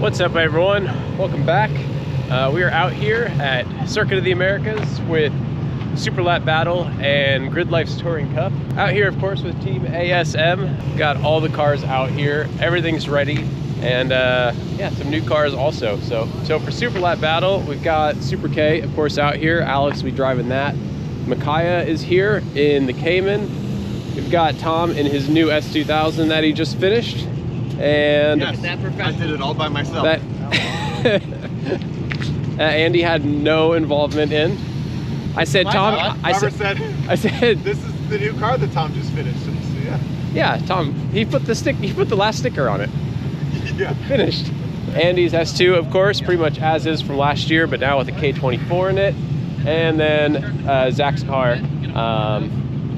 What's up, everyone? Welcome back. We are out here at Circuit of the Americas with Super Lap Battle and Gridlife's Touring Cup. Out here, of course, with Team ASM. Got all the cars out here. Everything's ready. And yeah, some new cars also. So for Super Lap Battle, we've got Super K, of course, out here. Alex will be driving that. Micaiah is here in the Cayman. We've got Tom in his new S2000 that he just finished. And yes, I did it all by myself. That Andy had no involvement in. I said, Tom, I said, this is the new car that Tom just finished. So, yeah, Tom, he put the last sticker on it. Yeah. Finished. Andy's S2, of course, pretty much as is from last year, but now with a K24 in it. And then Zach's car,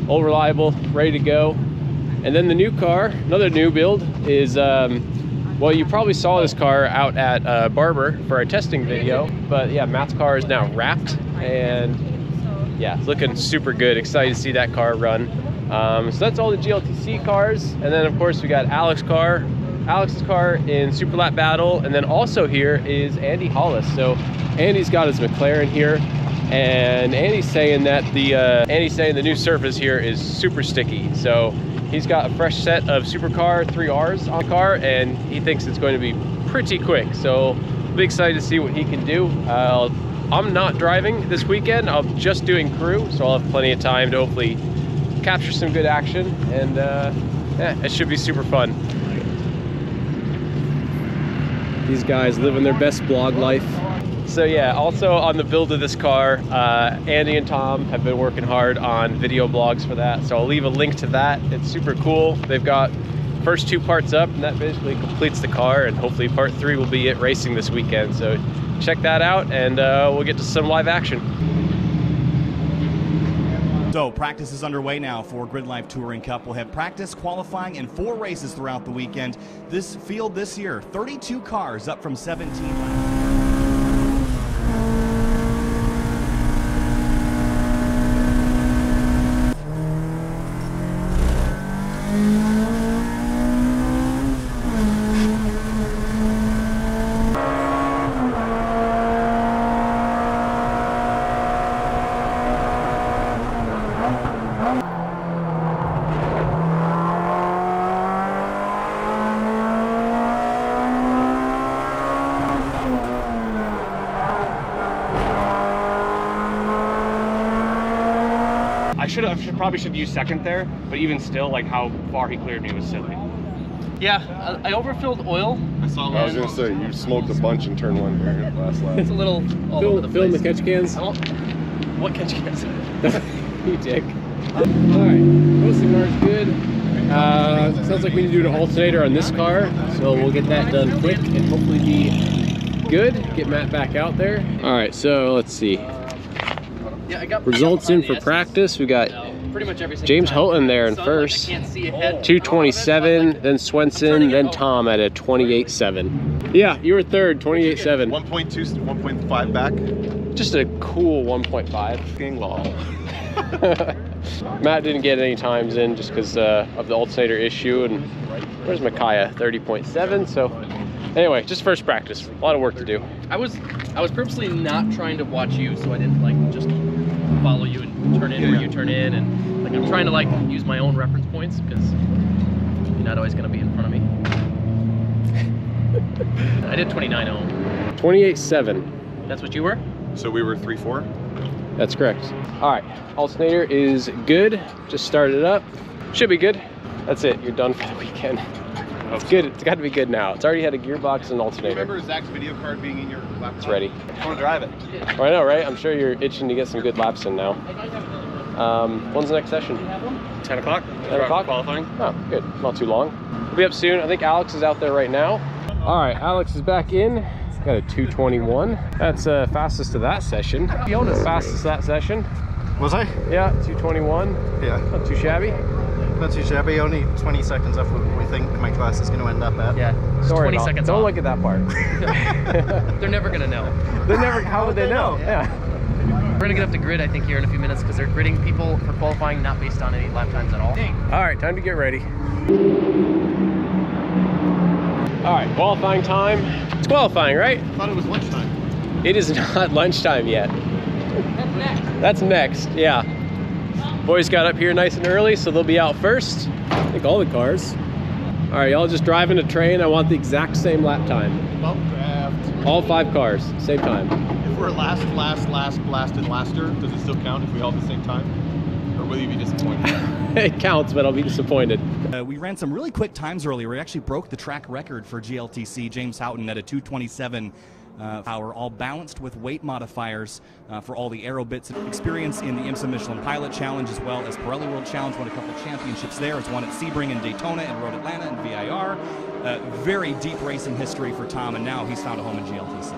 all reliable, ready to go. And then the new car, another new build, is, well, you probably saw this car out at Barber for our testing video, but yeah, Matt's car is now wrapped, and yeah, it's looking super good. Excited to see that car run. So that's all the GLTC cars, and then of course we got Alex's car in Super Lap Battle, and then also here is Andy Hollis. So Andy's got his McLaren here, and Andy's saying that the new surface here is super sticky. So he's got a fresh set of Supercar 3Rs on the car, and he thinks it's going to be pretty quick. So I'll be excited to see what he can do. I'm not driving this weekend. I'm just doing crew, so I'll have plenty of time to hopefully capture some good action, and yeah, it should be super fun. These guys living their best blog life. So yeah, also on the build of this car, Andy and Tom have been working hard on video blogs for that, so I'll leave a link to that. It's super cool. They've got first 2 parts up, and that basically completes the car, and hopefully part 3 will be it racing this weekend. So check that out, and we'll get to some live action. So practice is underway now for Gridlife Touring Cup. We'll have practice, qualifying, and 4 races throughout the weekend. This field this year, 32 cars, up from 17 last year. I probably should use second there, but even still, like how far he cleared me was silly. Yeah, I overfilled oil. I saw that. I was gonna say, you smoked a bunch in turn 1 here last lap. It's a little all over the place. Filling the catch cans? What catch cans? You dick. Alright, most of the car's good. Sounds like we need to do an alternator on this car, so we'll get that done quick and hopefully be good. Get Matt back out there. Alright, so let's see. Yeah, I got results in for practice. We got pretty much every James Houghton there in first, 2:27, then Swenson, then Tom at a 28.7. Yeah, you were third, 28.7. 1.2, 1.5 back. Just a cool 1.5. King law. Matt didn't get any times in just because of the alternator issue. And where's Micaiah? 30.7. So anyway, just first practice. A lot of work to do. I was purposely not trying to watch you, so I didn't like just follow you and turn in where you turn in, and like I'm trying to like use my own reference points because you're not always going to be in front of me. I did 29.0. 28.7. That's what you were? So we were 3-4? That's correct. All right, alternator is good. Just started it up. Should be good. That's it. You're done for the weekend. It's good. It's got to be good now. It's already had a gearbox and alternator. Remember Zach's video card being in your laptop? It's ready. I want to drive it. Oh, I know, right? I'm sure you're itching to get some good laps in now. When's the next session? 10 o'clock? 10 o'clock? Qualifying. Oh, good. Not too long. We'll be up soon. I think Alex is out there right now. All right, Alex is back in. Got a 2:21. That's fastest of that session. You owned it fastest that session. Was I? Yeah, 2:21. Yeah. Not too shabby. Not too shabby. Only 20 seconds off what we think my class is going to end up at. Yeah. Don't worry 20 about it. seconds Don't off. look at that part. They're never going to know. They never. How would they know? Yeah. We're going to get up to grid, I think, here in a few minutes because they're gridding people for qualifying not based on any lap times at all. All right, time to get ready. All right, qualifying time. It's qualifying, right? I thought it was lunchtime. It is not lunchtime yet. That's next, yeah. Boys got up here nice and early, so they'll be out first. I think all the cars. All right, y'all just driving a train. I want the exact same lap time. Bump draft. All 5 cars, same time. If we're last, and laster, does it still count if we all at the same time? Or will you be disappointed? It counts, but I'll be disappointed. We ran some really quick times earlier. We actually broke the track record for GLTC. James Houghton at a 2:27 power, all balanced with weight modifiers for all the aero bits. Experience in the IMSA Michelin Pilot Challenge as well as Pirelli World Challenge. Won a couple championships there. Has won at Sebring and Daytona and Road Atlanta and VIR. Very deep racing history for Tom, and now he's found a home in GLTC.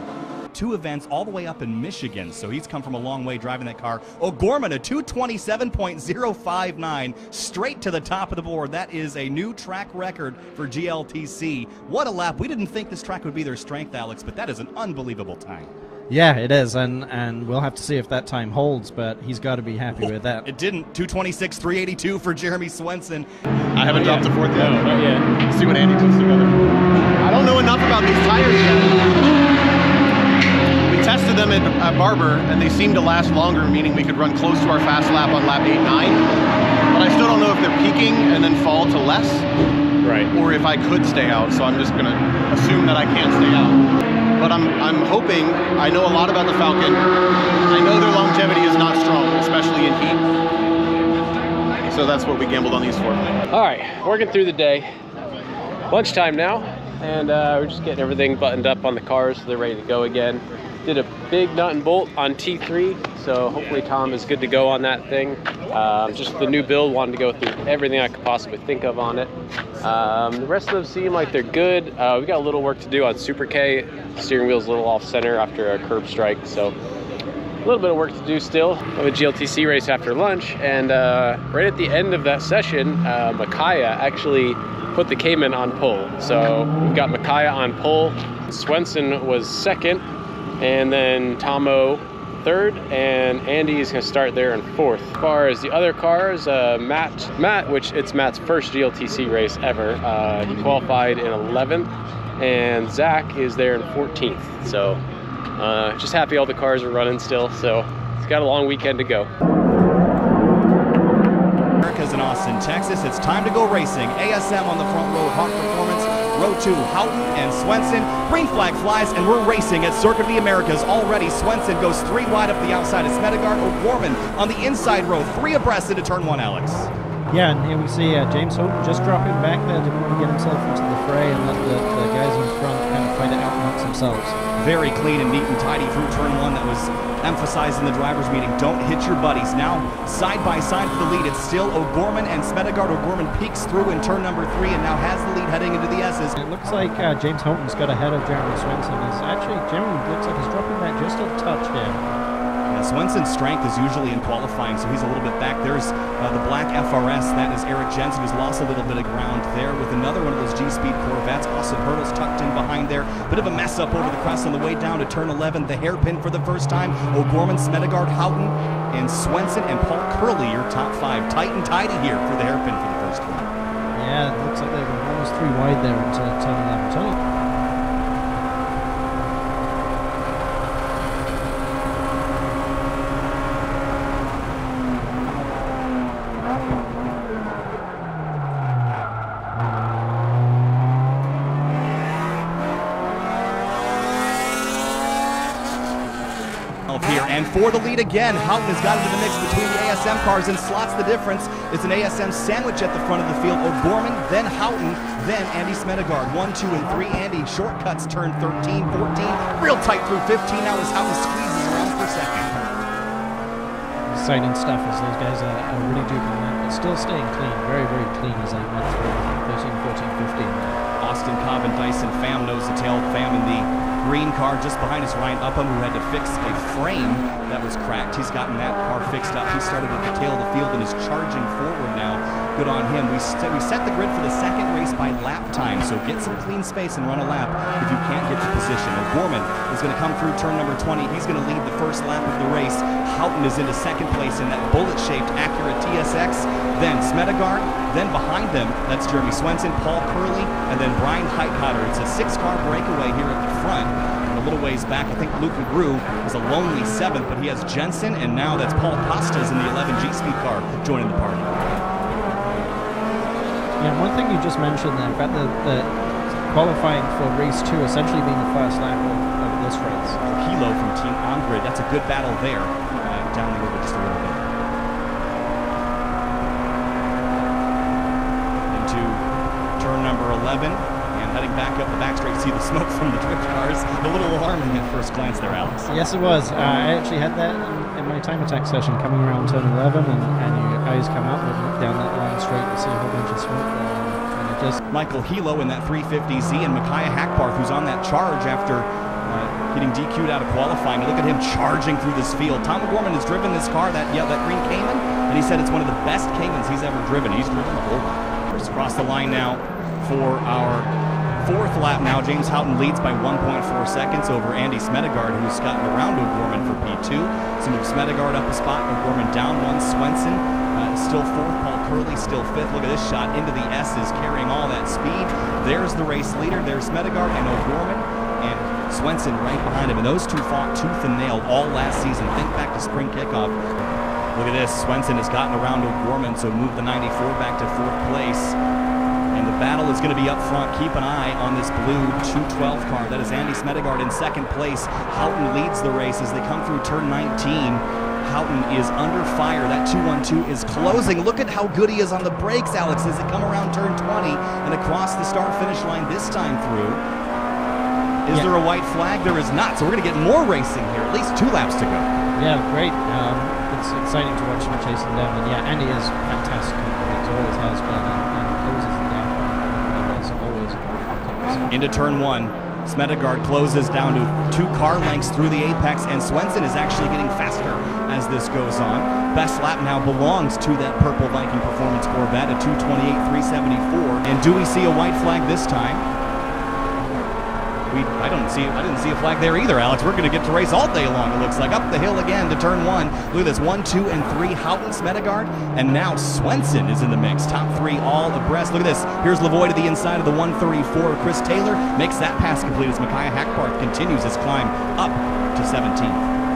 2 events all the way up in Michigan, so he's come from a long way driving that car. O'Gorman, a 2:27.059, straight to the top of the board. That is a new track record for GLTC. What a lap. We didn't think this track would be their strength, Alex, but that is an unbelievable time. Yeah, it is, and we'll have to see if that time holds, but he's got to be happy with that. It didn't. 2:26.382 for Jeremy Swenson. I haven't dropped to 4th yet. No, not yet. Let's see what Andy puts together. I don't know enough about these tires yet. Tested them at Barber, and they seem to last longer, meaning we could run close to our fast lap on lap 8, 9. But I still don't know if they're peaking and then fall to less, Right. or if I could stay out. So I'm just gonna assume that I can't stay out. But I'm hoping. I know a lot about the Falcon. I know their longevity is not strong, especially in heat. So that's what we gambled on these for. All right, working through the day. Lunchtime now, and we're just getting everything buttoned up on the cars so they're ready to go again. Did a big nut and bolt on T3, so hopefully Tom is good to go on that thing. Just the new build, wanted to go through everything I could possibly think of on it. The rest of them seem like they're good. We got a little work to do on Superk. Steering wheel's a little off center after a curb strike, so a little bit of work to do still. I have a GLTC race after lunch, and right at the end of that session, Micaiah actually put the Cayman on pole. So we've got Micaiah on pole. Swenson was second, and then Tomo third, and Andy's gonna start there in 4th. As far as the other cars, Matt, which it's Matt's first GLTC race ever, he qualified in 11th, and Zach is there in 14th. So just happy all the cars are running still, so it's got a long weekend to go. America's in Austin, Texas. It's time to go racing. ASM on the front row, Hawk Performance. Row 2, Houghton and Swenson. Green flag flies, and we're racing at Circuit of the Americas already. Swenson goes 3 wide up the outside of Smedegard. O'Gorman on the inside row, 3 abreast into turn 1, Alex. Yeah, and here we see James Houghton just dropping back there to get himself into the fray and let the guys in front kind of try to out-amongst themselves. Very clean and neat and tidy through turn 1. That was emphasized in the drivers' meeting. Don't hit your buddies. Now, side by side for the lead, it's still O'Gorman and Smedegard. O'Gorman peeks through in turn number 3 and now has the lead heading into the S's. It looks like James Houghton's got ahead of Jeremy Swenson. Jeremy looks like he's dropping back just a touch here. Swenson's strength is usually in qualifying, so he's a little bit back. There's the black FRS. That is Eric Jensen, who's lost a little bit of ground there with another one of those G-Speed Corvettes. Austin Hurdle's tucked in behind there. Bit of a mess up over the crest on the way down to turn 11. The hairpin for the first time. O'Gorman, Smedegard, Houghton, and Swenson and Paul Curley, your top 5. Tight and tidy here for the hairpin for the first one. Yeah, it looks like they were almost 3 wide there into turn 11. Here and for the lead again, Houghton has got into the mix between the ASM cars and slots the difference. It's an ASM sandwich at the front of the field. O'Gorman, then Houghton, then Andy Smedegard. 1, 2, and 3. Andy shortcuts turn 13, 14, real tight through 15 now as Houghton squeezes around for second. Exciting stuff as those guys are really duking that, but still staying clean, very, very clean as they went through 13, 14, 15. Austin Cobb and Dyson Pham nose to tail. Pham in the green car just behind us, Ryan Upham, who had to fix a frame that was cracked. He's gotten that car fixed up. He started at the tail of the field and is charging forward now. Good on him. We set the grid for the second race by lap time, so get some clean space and run a lap if you can't get to position. O'Gorman is going to come through turn number 20. He's going to lead the first lap of the race. Houghton is into second place in that bullet-shaped Acura TSX. then Smedegard, then behind them, that's Jeremy Swenson, Paul Curley, and then Brian Heitkotter. It's a 6-car breakaway here at the front. And a little ways back, I think Luke McGrew is a lonely 7th, but he has Jensen, and now that's Paul Costas in the 11G speed car joining the party. Yeah, one thing you just mentioned there about the qualifying for race 2 essentially being the first lap of this race. Kilo from Team On-Grid, that's a good battle there, down the river just a little bit. Into turn number 11, and heading back up the back straight, see the smoke from the drift cars. A little alarming at first glance there, Alex. Yes, it was. I actually had that in my time attack session coming around turn 11, and your eyes come out and look down that line straight and see a whole bunch of smoke there. And it just... Michael Hilo in that 350Z and Micaiah Hackbarth, who's on that charge after getting DQ'd out of qualifying. Look at him charging through this field. Tom Gorman has driven this car, that green Cayman, and he said it's one of the best Caymans he's ever driven. He's driven the whole lot. Just across the line now for our 4th lap now. James Houghton leads by 1.4 seconds over Andy Smedegard, who's gotten around O'Gorman for P2. So move Smedegard up a spot, O'Gorman down 1. Swenson still 4th, Paul Curley still 5th. Look at this shot into the S's, carrying all that speed. There's the race leader. There's Smedegard and O'Gorman, and Swenson right behind him, and those two fought tooth and nail all last season. Think back to spring kickoff. Look at this, Swenson has gotten around O'Gorman, so moved the 94 back to 4th place. And the battle is going to be up front. Keep an eye on this blue 212 car. That is Andy Smedegard in 2nd place. Houghton leads the race as they come through turn 19. Houghton is under fire. That 212 is closing. Look at how good he is on the brakes, Alex, as they come around turn 20 and across the start-finish line this time through. Is there a white flag? There is not. So we're going to get more racing here. At least 2 laps to go. Yeah, great. It's exciting to watch him chasing them. And yeah, Andy is fantastic. He always has been. And closes the gap. As always. Into turn 1. Smedegard closes down to 2 car lengths through the apex, and Swenson is actually getting faster as this goes on. Best lap now belongs to that purple Viking Performance Corvette at 2:28.374. And do we see a white flag this time? I didn't see a flag there either, Alex. We're going to get to race all day long, it looks like. Up the hill again to turn 1. Look at this, 1, 2, and 3. Houghton, Smedegard, and now Swenson is in the mix. Top 3 all abreast. Look at this. Here's Lavoie to the inside of the 134. Chris Taylor makes that pass complete as Micaiah Hackbarth continues his climb up to 17th.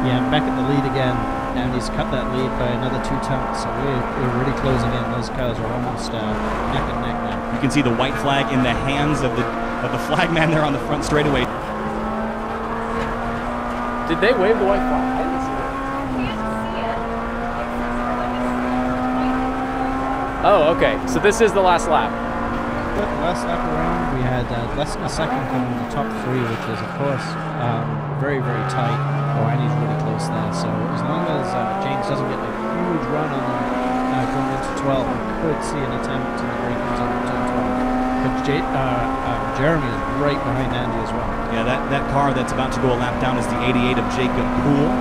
Yeah, back at the lead again, and he's cut that lead by another 2 tenths. So we're really closing in. Those cars are almost neck and neck now. You can see the white flag in the hands of the flagman there on the front straightaway. Did they wave the white flag? I didn't see it. Oh, okay. So this is the last lap. The last lap around, we had less than a second coming in the top 3, which is, of course, very, very tight. Oh, and he's really close there. So as long as James doesn't get a huge run on them going into 12, we could see an attempt in the break-ins on turn 12. But Jeremy is right behind Andy as well. Yeah, that car that's about to go a lap down is the 88 of Jacob Poole.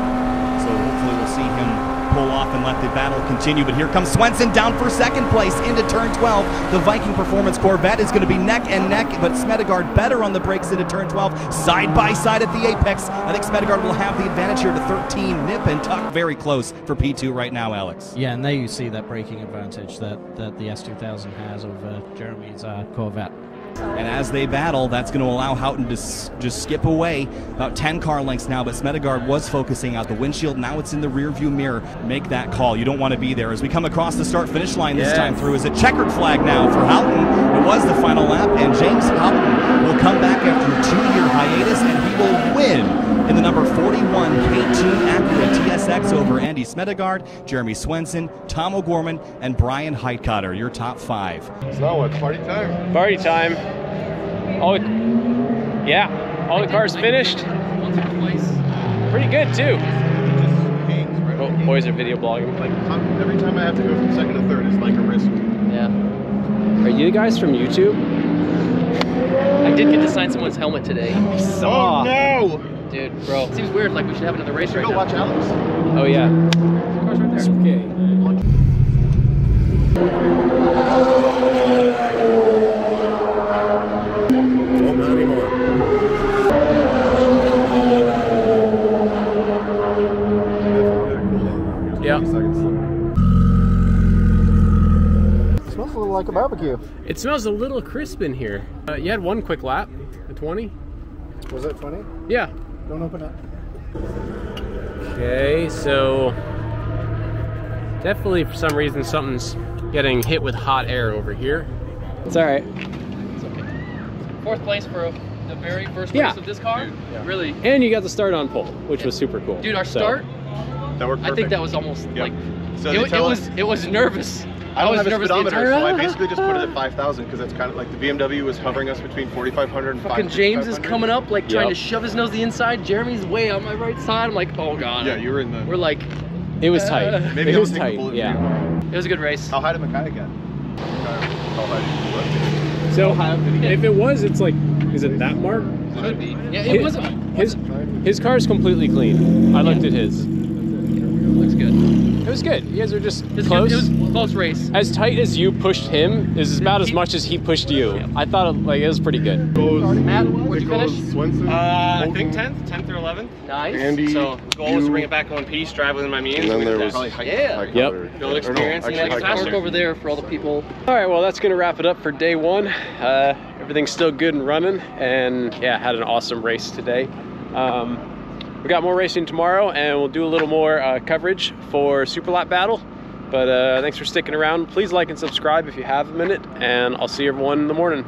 So hopefully we'll see him pull off and let the battle continue. But here comes Swenson down for 2nd place into turn 12. The Viking Performance Corvette is going to be neck and neck, but Smedegard better on the brakes into turn 12. Side by side at the apex. I think Smedegard will have the advantage here to 13. Nip and tuck very close for P2 right now, Alex. Yeah, and there you see that braking advantage that the S2000 has over Jeremy's Corvette. And as they battle, that's going to allow Houghton to just skip away about 10 car lengths now, but Smedegard was focusing out the windshield. Now it's in the rear view mirror. Make that call. You don't want to be there. As we come across the start-finish line this time through, is a checkered flag now for Houghton. It was the final lap, and James Houghton will come back after a 2-year hiatus, and he will win in the number 41 K2 Acura TSX over Andy Smedegard, Jeremy Swenson, Tom O'Gorman, and Brian Heitkotter. Your top 5. So it's party time. Party time. All the cars finished. Pretty good too. Oh, boys are video blogging. Like every time I have to go from 2nd to 3rd, it's like a risk. Yeah. Are you guys from YouTube? I did get to sign someone's helmet today. Oh no! Dude, bro. It seems weird, like we should have another race right Go now. watch Alex. Oh yeah. The car's right there. Okay. Oh, not anymore. Yeah. like a barbecue. It smells a little crisp in here. You had one quick lap, a 20. Was it 20? Yeah. Don't open it. Okay, so definitely for some reason something's getting hit with hot air over here. It's all right. It's okay. 4th place for the very first race Yeah. of this car. Yeah. Really. And you got the start on pole, which was super cool. Dude, our So- start, That worked perfect. I think that was almost like, So it was nervous. I don't was have a nervous the speedometer, entire so I time. basically just put it at 5,000 because it's kind of like the BMW was hovering us between 4,500 and Fucking James is 5,500. coming up, like trying to Yep. shove his nose to the inside. Jeremy's way on my right side. I'm like, oh god. Yeah, you were in the. We're like, It was tight. Maybe it I'll was take tight. the bullet Yeah. for you tomorrow. it was a good race. How high did Mackay get? How high So if it was, it's like, is it that mark? Could be. Yeah, it wasn't. His car's completely clean. I looked at his. Looks good. It was good. You guys are just It was close. Good. It was a close race. As tight as you pushed him is about as much as he pushed you. I thought it was pretty good. Matt, where'd you finish? Swenson. I think 10th or 11th. Nice. Andy. So the goal was to bring it back in one piece, drive within my means. And then we did there that. was Yeah. high Yep. calorie. Build experience Or and no, make it actually, high faster. Park over there for all the people. All right, well, that's gonna wrap it up for day one. Everything's still good and running, and yeah, had an awesome race today. We got more racing tomorrow, and we'll do a little more coverage for Super Lap Battle. But thanks for sticking around. Please like and subscribe if you have a minute, and I'll see everyone in the morning.